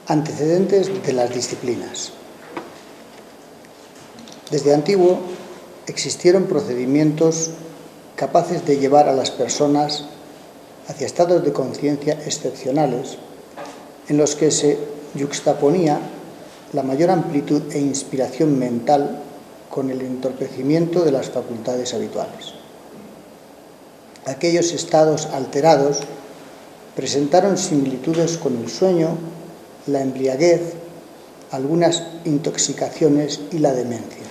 Antecedentes de las disciplinas. Desde antiguo existieron procedimientos capaces de llevar a las personas hacia estados de conciencia excepcionales en los que se yuxtaponía la mayor amplitud e inspiración mental con el entorpecimiento de las facultades habituales. Aquellos estados alterados presentaron similitudes con el sueño, la embriaguez, algunas intoxicaciones y la demencia.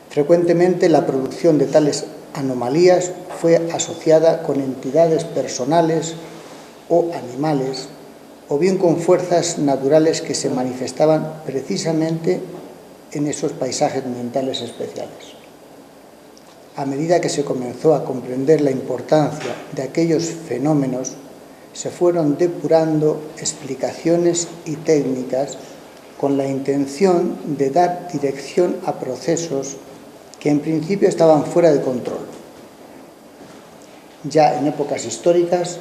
Frecuentemente la producción de tales anomalías fue asociada con entidades personales o animales, o bien con fuerzas naturales que se manifestaban precisamente en esos paisajes mentales especiales. A medida que se comenzó a comprender la importancia de aquellos fenómenos, se fueron depurando explicaciones y técnicas con la intención de dar dirección a procesos que en principio estaban fuera de control. Ya en épocas históricas,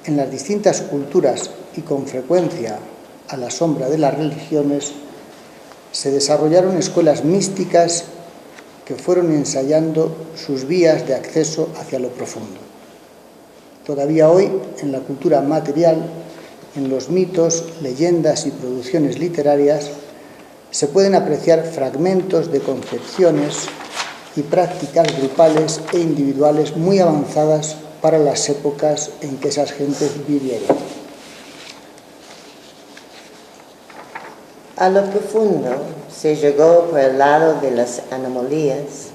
en las distintas culturas y con frecuencia a la sombra de las religiones, se desarrollaron escuelas místicas que fueron ensayando sus vías de acceso hacia lo profundo. Todavía hoy, en la cultura material, en los mitos, leyendas y producciones literarias, se pueden apreciar fragmentos de concepciones y prácticas grupales e individuales muy avanzadas para las épocas en que esas gentes vivieron. A lo profundo se llegó por el lado de las anomalías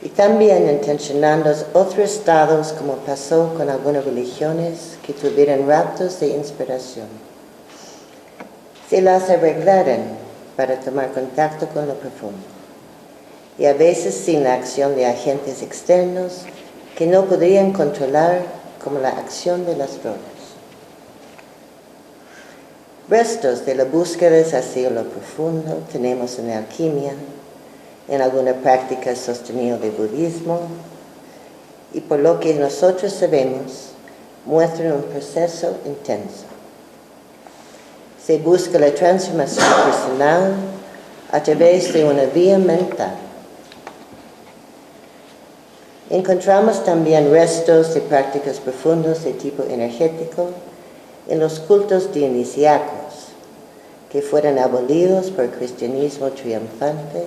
y también intencionando otros estados, como pasó con algunas religiones que tuvieron raptos de inspiración. Se las arreglaron para tomar contacto con lo profundo, y a veces sin la acción de agentes externos que no podrían controlar, como la acción de las drogas. Restos de la búsqueda hacia lo profundo tenemos en la alquimia, en alguna práctica sostenida del budismo, y por lo que nosotros sabemos, muestran un proceso intenso. Se busca la transformación personal a través de una vía mental. Encontramos también restos de prácticas profundas de tipo energético en los cultos dionisíacos, que fueron abolidos por el cristianismo triunfante,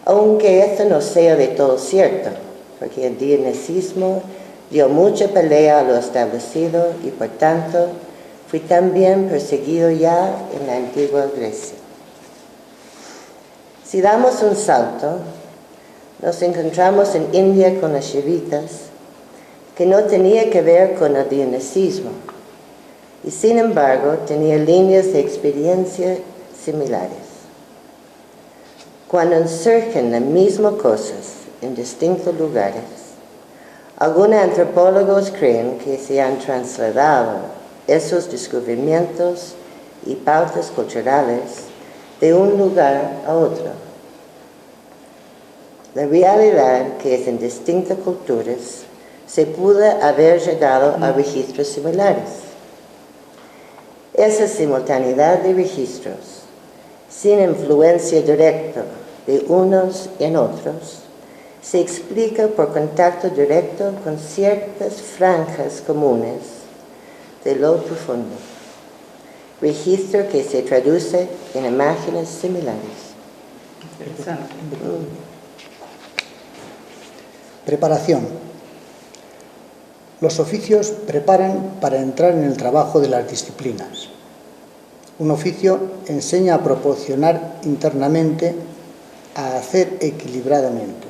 aunque esto no sea de todo cierto, porque el dionisismo dio mucha pelea a lo establecido y por tanto fue también perseguido ya en la antigua Grecia. Si damos un salto, nos encontramos en India con las Shivitas, que no tenía que ver con el dionisismo, y sin embargo tenía líneas de experiencia similares. Cuando surgen las mismas cosas en distintos lugares, algunos antropólogos creen que se han trasladado esos descubrimientos y pautas culturales de un lugar a otro. La realidad que es en distintas culturas se pudo haber llegado a registros similares. Esa simultaneidad de registros, sin influencia directa de unos en otros, se explica por contacto directo con ciertas franjas comunes de lo profundo, registro que se traduce en imágenes similares. Interesante. Preparación. Los oficios preparan para entrar en el trabajo de las disciplinas. Un oficio enseña a proporcionar internamente, a hacer equilibradamente.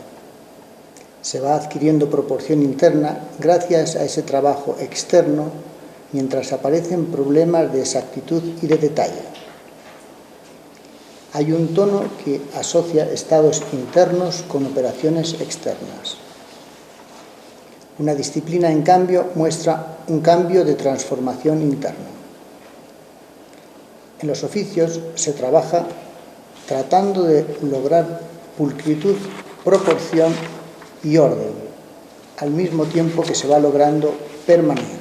Se va adquiriendo proporción interna gracias a ese trabajo externo, mientras aparecen problemas de exactitud y de detalle. Hay un tono que asocia estados internos con operaciones externas. Una disciplina, en cambio, muestra un cambio de transformación interna. En los oficios se trabaja tratando de lograr pulcritud, proporción y orden, al mismo tiempo que se va logrando permanencia.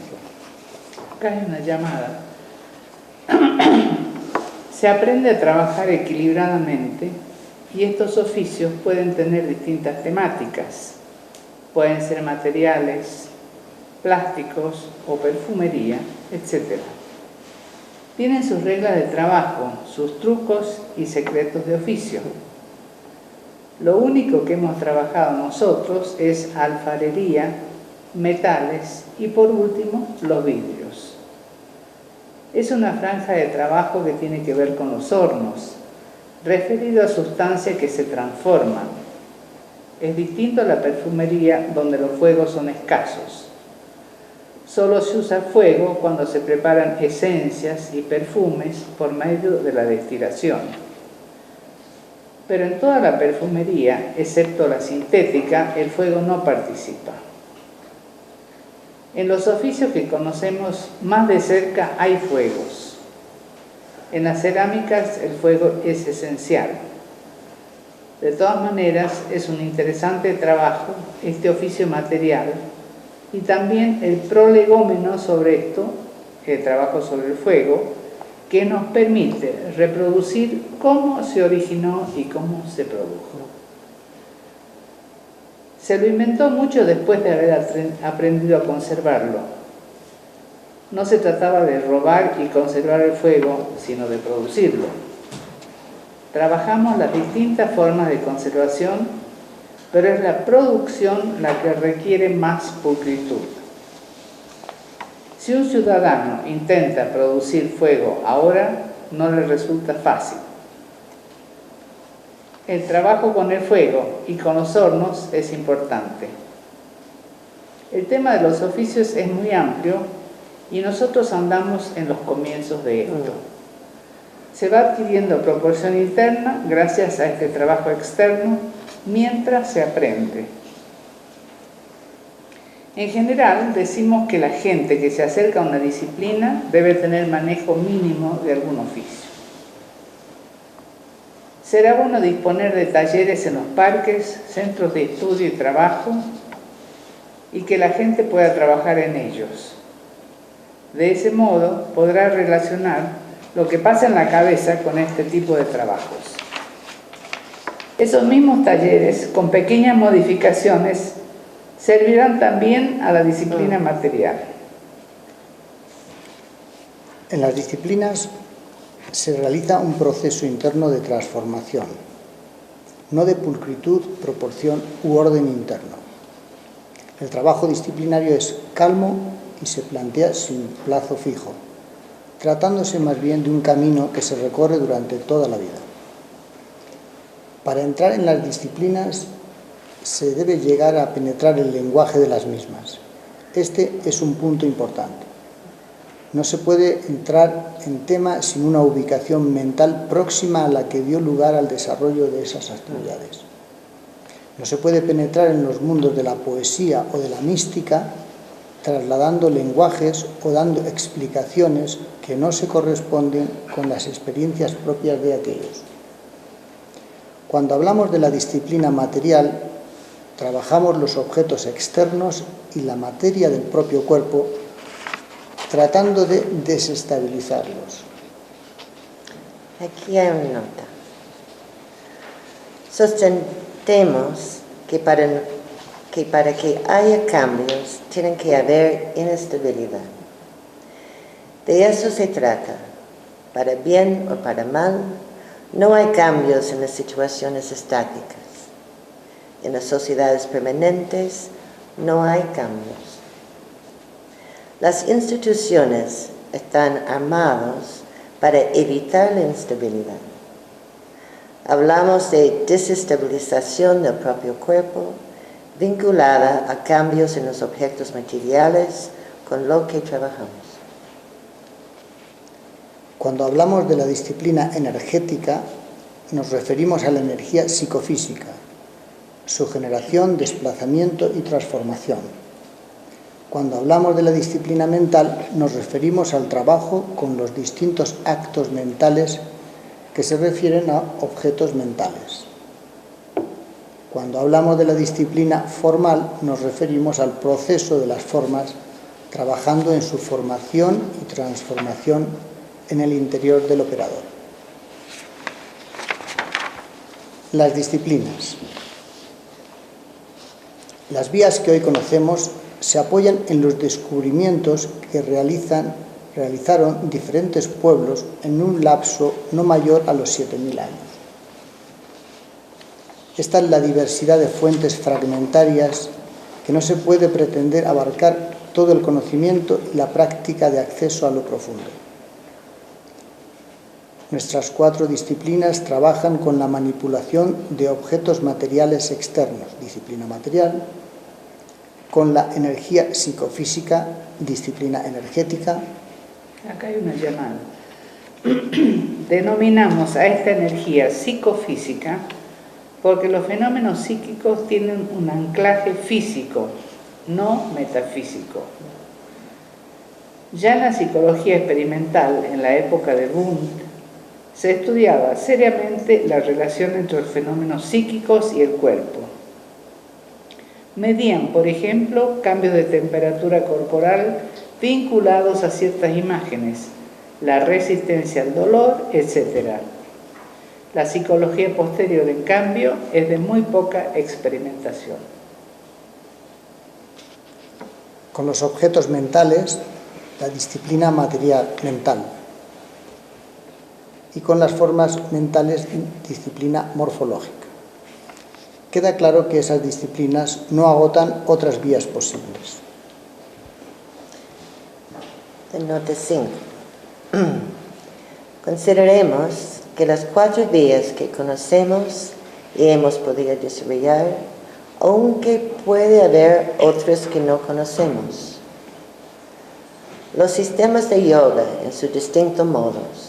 Acá hay una llamada. Se aprende a trabajar equilibradamente y estos oficios pueden tener distintas temáticas. Pueden ser materiales, plásticos o perfumería, etc. Tienen sus reglas de trabajo, sus trucos y secretos de oficio. Lo único que hemos trabajado nosotros es alfarería, metales y por último los vidrios. Es una franja de trabajo que tiene que ver con los hornos, referido a sustancias que se transforman. Es distinto a la perfumería donde los fuegos son escasos. Solo se usa fuego cuando se preparan esencias y perfumes por medio de la destilación. Pero en toda la perfumería, excepto la sintética, el fuego no participa. En los oficios que conocemos más de cerca hay fuegos. En las cerámicas el fuego es esencial. De todas maneras, es un interesante trabajo este oficio material y también el prolegómeno sobre esto, el trabajo sobre el fuego, que nos permite reproducir cómo se originó y cómo se produjo. Se lo inventó mucho después de haber aprendido a conservarlo. No se trataba de robar y conservar el fuego, sino de producirlo. Trabajamos las distintas formas de conservación, pero es la producción la que requiere más pulcritud. Si un ciudadano intenta producir fuego ahora, no le resulta fácil. El trabajo con el fuego y con los hornos es importante. El tema de los oficios es muy amplio y nosotros andamos en los comienzos de esto. Se va adquiriendo proporción interna gracias a este trabajo externo mientras se aprende. En general, decimos que la gente que se acerca a una disciplina debe tener manejo mínimo de algún oficio. Será bueno disponer de talleres en los parques, centros de estudio y trabajo, y que la gente pueda trabajar en ellos. De ese modo, podrá relacionar lo que pasa en la cabeza con este tipo de trabajos. Esos mismos talleres, con pequeñas modificaciones, servirán también a la disciplina material. En las disciplinas se realiza un proceso interno de transformación, no de pulcritud, proporción u orden interno. El trabajo disciplinario es calmo y se plantea sin plazo fijo, tratándose más bien de un camino que se recorre durante toda la vida. Para entrar en las disciplinas se debe llegar a penetrar el lenguaje de las mismas. Este es un punto importante. No se puede entrar en tema sin una ubicación mental próxima a la que dio lugar al desarrollo de esas actividades. No se puede penetrar en los mundos de la poesía o de la mística trasladando lenguajes o dando explicaciones que no se corresponden con las experiencias propias de aquellos. Cuando hablamos de la disciplina material, trabajamos los objetos externos y la materia del propio cuerpo, tratando de desestabilizarlos. Aquí hay una nota. Sostentemos que para que haya cambios tienen que haber inestabilidad. De eso se trata. Para bien o para mal, no hay cambios en las situaciones estáticas. En las sociedades permanentes no hay cambios. Las instituciones están armadas para evitar la instabilidad. Hablamos de desestabilización del propio cuerpo, vinculada a cambios en los objetos materiales con lo que trabajamos. Cuando hablamos de la disciplina energética, nos referimos a la energía psicofísica, su generación, desplazamiento y transformación. Cuando hablamos de la disciplina mental, nos referimos al trabajo con los distintos actos mentales que se refieren a objetos mentales. Cuando hablamos de la disciplina formal, nos referimos al proceso de las formas, trabajando en su formación y transformación en el interior del operador. Las disciplinas. Las vías que hoy conocemos se apoyan en los descubrimientos que realizaron diferentes pueblos en un lapso no mayor a los 7.000 años. Esta es la diversidad de fuentes fragmentarias que no se puede pretender abarcar todo el conocimiento y la práctica de acceso a lo profundo. Nuestras 4 disciplinas trabajan con la manipulación de objetos materiales externos, disciplina material, con la energía psicofísica, disciplina energética. Acá hay una llamada. Denominamos a esta energía psicofísica porque los fenómenos psíquicos tienen un anclaje físico, no metafísico. Ya en la psicología experimental, en la época de Wundt, se estudiaba seriamente la relación entre los fenómenos psíquicos y el cuerpo. Medían, por ejemplo, cambios de temperatura corporal vinculados a ciertas imágenes, la resistencia al dolor, etc. La psicología posterior, en cambio, es de muy poca experimentación. Con los objetos mentales, la disciplina material mental. Y con las formas mentales, disciplina morfológica. Queda claro que esas disciplinas no agotan otras vías posibles. Nota 5. Consideremos que las 4 vías que conocemos y hemos podido desarrollar, aunque puede haber otras que no conocemos. Los sistemas de yoga en sus distintos modos,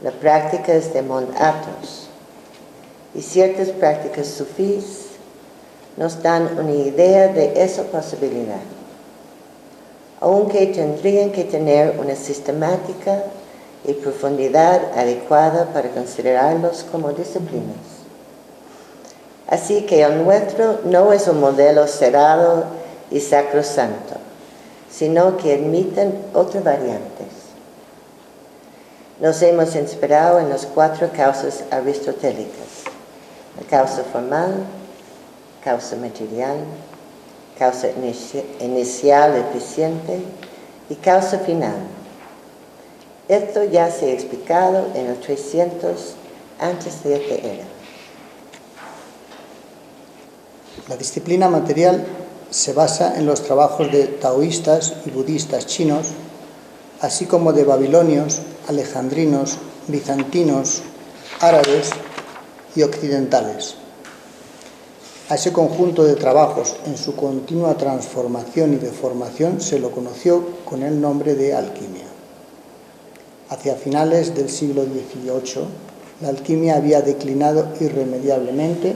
las prácticas de Mont Athos y ciertas prácticas sufís nos dan una idea de esa posibilidad, aunque tendrían que tener una sistemática y profundidad adecuada para considerarlos como disciplinas. Así que el nuestro no es un modelo cerrado y sacrosanto, sino que admiten otras variantes. Nos hemos inspirado en las 4 causas aristotélicas: la causa formal, causa material, causa inicial eficiente y causa final. Esto ya se ha explicado en el 300 antes de esta era. La disciplina material se basa en los trabajos de taoístas y budistas chinos, así como de babilonios, alejandrinos, bizantinos, árabes y occidentales. A ese conjunto de trabajos en su continua transformación y deformación se lo conoció con el nombre de alquimia. Hacia finales del siglo XVIII, la alquimia había declinado irremediablemente,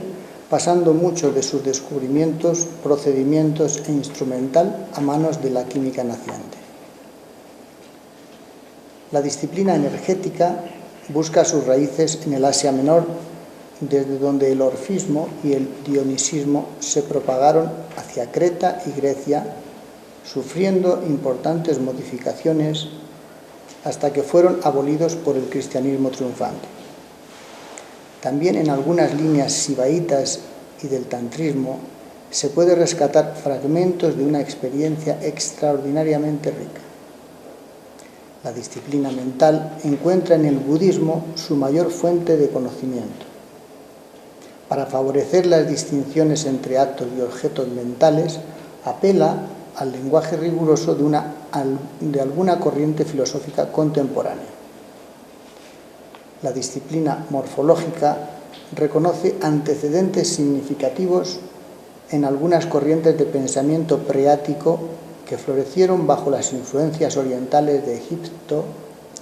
pasando muchos de sus descubrimientos, procedimientos e instrumental a manos de la química naciente. La disciplina energética busca sus raíces en el Asia Menor, desde donde el orfismo y el dionisismo se propagaron hacia Creta y Grecia, sufriendo importantes modificaciones hasta que fueron abolidos por el cristianismo triunfante. También en algunas líneas sibaitas y del tantrismo se puede rescatar fragmentos de una experiencia extraordinariamente rica. La disciplina mental encuentra en el budismo su mayor fuente de conocimiento. Para favorecer las distinciones entre actos y objetos mentales, apela al lenguaje riguroso de alguna corriente filosófica contemporánea. La disciplina morfológica reconoce antecedentes significativos en algunas corrientes de pensamiento preático que florecieron bajo las influencias orientales de Egipto,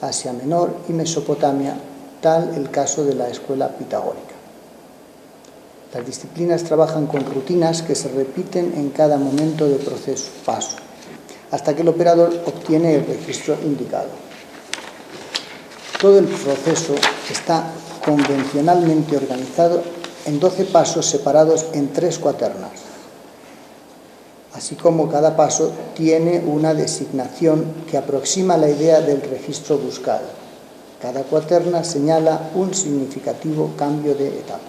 Asia Menor y Mesopotamia, tal el caso de la escuela pitagórica. Las disciplinas trabajan con rutinas que se repiten en cada momento de paso, hasta que el operador obtiene el registro indicado. Todo el proceso está convencionalmente organizado en 12 pasos separados en 3 cuaternas, así como cada paso tiene una designación que aproxima la idea del registro buscado. Cada cuaterna señala un significativo cambio de etapa.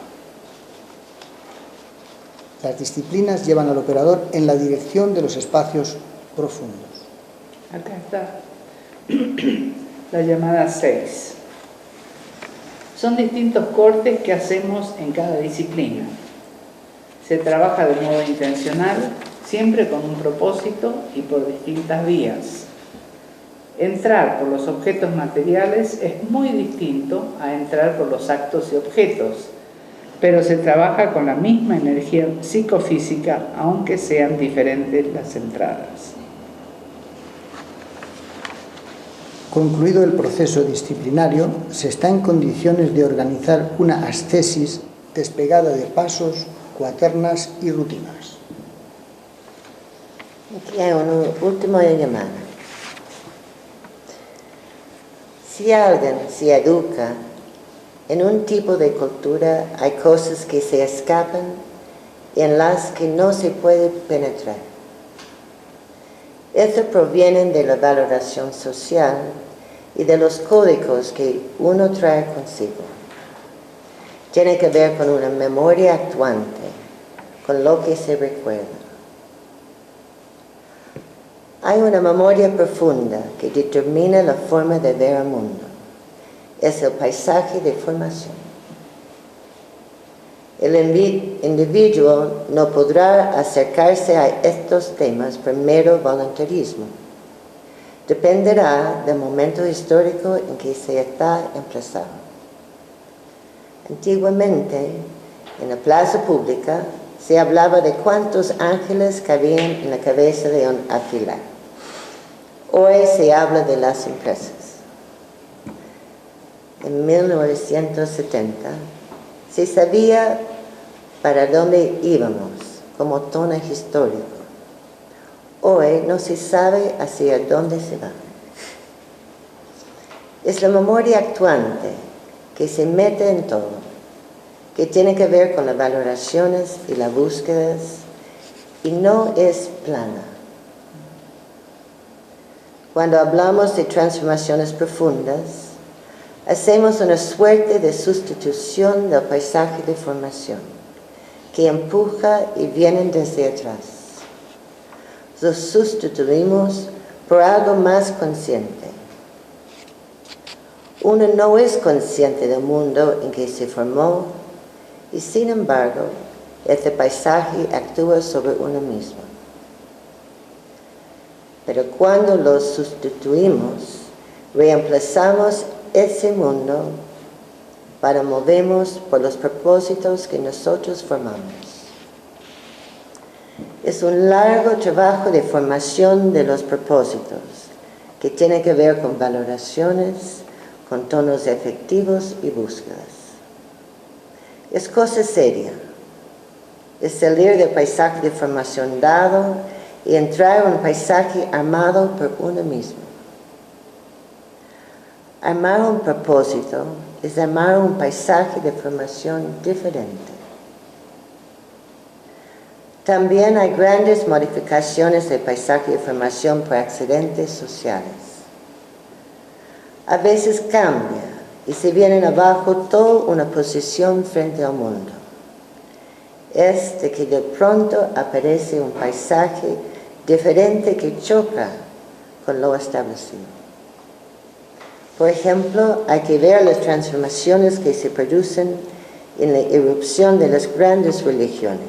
Las disciplinas llevan al operador en la dirección de los espacios profundos. Acá está la llamada 6. Son distintos cortes que hacemos en cada disciplina. Se trabaja de modo intencional, siempre con un propósito y por distintas vías. Entrar por los objetos materiales es muy distinto a entrar por los actos y objetos, pero se trabaja con la misma energía psicofísica, aunque sean diferentes las entradas. Concluido el proceso disciplinario, se está en condiciones de organizar una ascesis despegada de pasos, cuaternas y rutinas. Aquí hay una última llamada. Si alguien se educa en un tipo de cultura, hay cosas que se escapan y en las que no se puede penetrar. Esto proviene de la valoración social y de los códigos que uno trae consigo. Tiene que ver con una memoria actuante, con lo que se recuerda. Hay una memoria profunda que determina la forma de ver el mundo. Es el paisaje de formación. El individuo no podrá acercarse a estos temas por mero voluntarismo. Dependerá del momento histórico en que se está emplazado. Antiguamente, en la plaza pública, se hablaba de cuántos ángeles cabían en la cabeza de un alfiler. Hoy se habla de las empresas. En 1970, se sabía para dónde íbamos como tono histórico. Hoy no se sabe hacia dónde se va. Es la memoria actuante que se mete en todo, que tiene que ver con las valoraciones y las búsquedas, y no es plana. Cuando hablamos de transformaciones profundas, hacemos una suerte de sustitución del paisaje de formación, que empuja y viene desde atrás. Lo sustituimos por algo más consciente. Uno no es consciente del mundo en que se formó y, sin embargo, este paisaje actúa sobre uno mismo. Pero cuando lo sustituimos, reemplazamos ese mundo para movernos por los propósitos que nosotros formamos. Es un largo trabajo de formación de los propósitos que tiene que ver con valoraciones, con tonos efectivos y búsquedas. Es cosa seria. Es salir del paisaje de formación dado y entrar en un paisaje armado por uno mismo. Armar un propósito es armar un paisaje de formación diferente. También hay grandes modificaciones del paisaje de formación por accidentes sociales. A veces cambia y se viene abajo toda una posición frente al mundo. Es de que de pronto aparece un paisaje diferente que choca con lo establecido. Por ejemplo, hay que ver las transformaciones que se producen en la irrupción de las grandes religiones.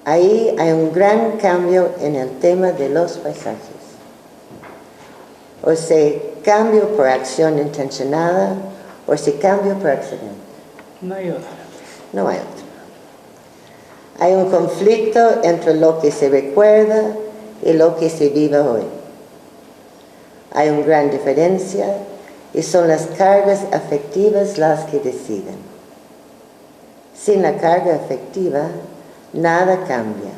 Ahí hay un gran cambio en el tema de los paisajes. O se cambio por acción intencionada o se cambio por accidente. No hay otra. No hay otra. Hay un conflicto entre lo que se recuerda y lo que se vive hoy. Hay una gran diferencia y son las cargas afectivas las que deciden. Sin la carga afectiva, nada cambia,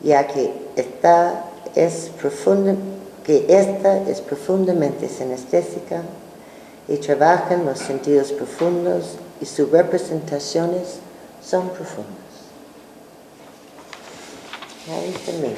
ya que esta es profundamente sinestésica y trabaja en los sentidos profundos y sus representaciones son profundas. Ahí termino.